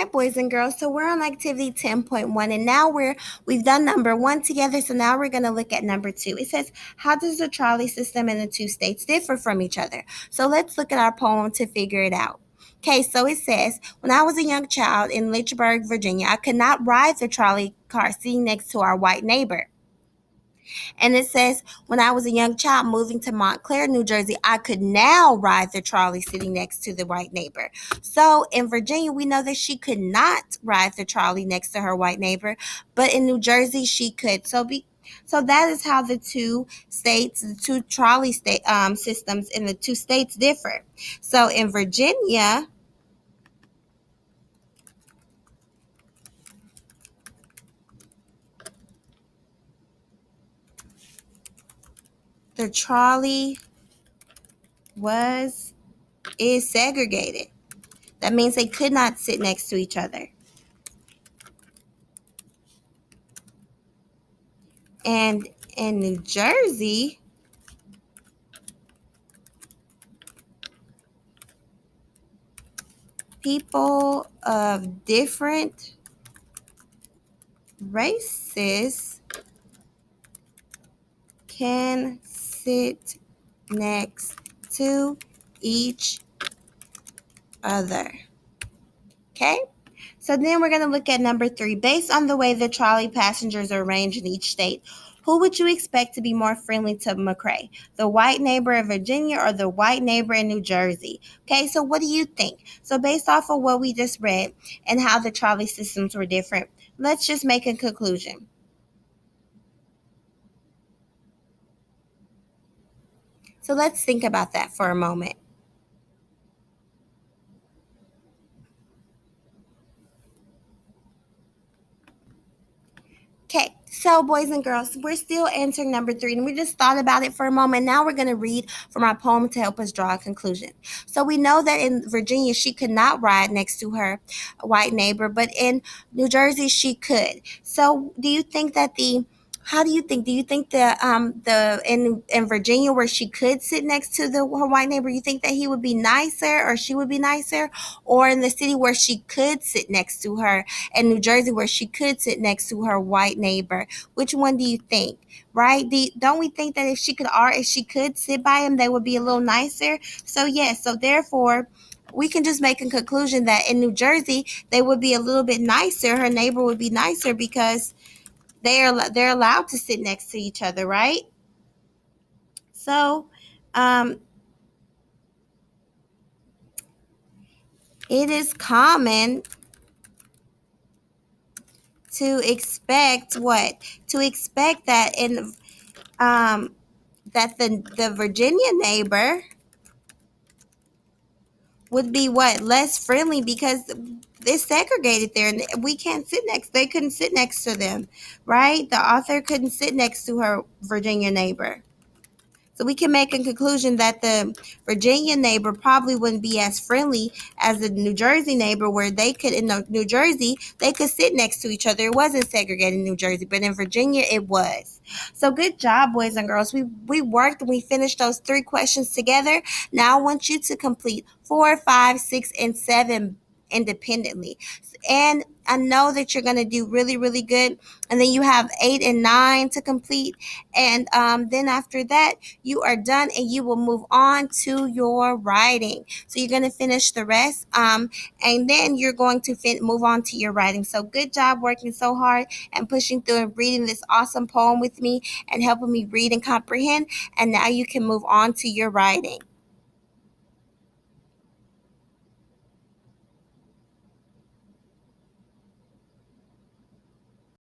right, boys and girls. So we're on activity 10.1, and now we've done number one together. So now we're going to look at number two. It says, how does the trolley system in the two states differ from each other? So let's look at our poem to figure it out. Okay, so it says, when I was a young child in Lynchburg, Virginia, I could not ride the trolley car sitting next to our white neighbor. And it says, when I was a young child moving to Montclair, New Jersey, I could now ride the trolley sitting next to the white neighbor. So in Virginia, we know that she could not ride the trolley next to her white neighbor, but in New Jersey, she could. So that is how the two states, the two trolley state systems in the two states differ. So in Virginia, the trolley was is segregated. That means they could not sit next to each other. And in New Jersey, people of different races can sit next to each other. Okay? So then we're going to look at number three. Based on the way the trolley passengers are arranged in each state, who would you expect to be more friendly to McCray? The white neighbor in Virginia or the white neighbor in New Jersey? Okay, so what do you think? So based off of what we just read and how the trolley systems were different, let's just make a conclusion. So let's think about that for a moment. Okay, so boys and girls, we're still answering number three, and we just thought about it for a moment. Now we're going to read from our poem to help us draw a conclusion. So we know that in Virginia, she could not ride next to her white neighbor, but in New Jersey, she could. So do you think that how do you think? Do you think that the in Virginia where she could sit next to her white neighbor, you think that he would be nicer or she would be nicer, or in the city where she could sit next to her in New Jersey where she could sit next to her white neighbor? Which one do you think? Right? Don't we think that if she could sit by him, they would be a little nicer? So yes. So therefore, we can just make a conclusion that in New Jersey they would be a little bit nicer. Her neighbor would be nicer because they're allowed to sit next to each other, right? So, it is common to expect what? To expect that in that the Virginia neighbor would be what? Less friendly because it's segregated there and they couldn't sit next to them, right? The author couldn't sit next to her Virginia neighbor. So we can make a conclusion that the Virginia neighbor probably wouldn't be as friendly as the New Jersey neighbor, where they could, in New Jersey, they could sit next to each other. It wasn't segregated in New Jersey, but in Virginia, it was. So good job, boys and girls. We worked and we finished those three questions together. Now I want you to complete 4, 5, 6, and 7 independently. And I know that you're going to do really, really good. And then you have 8 and 9 to complete. And then after that, you are done and you will move on to your writing. So you're going to finish the rest. And then you're going to move on to your writing. So good job working so hard and pushing through and reading this awesome poem with me and helping me read and comprehend. And now you can move on to your writing.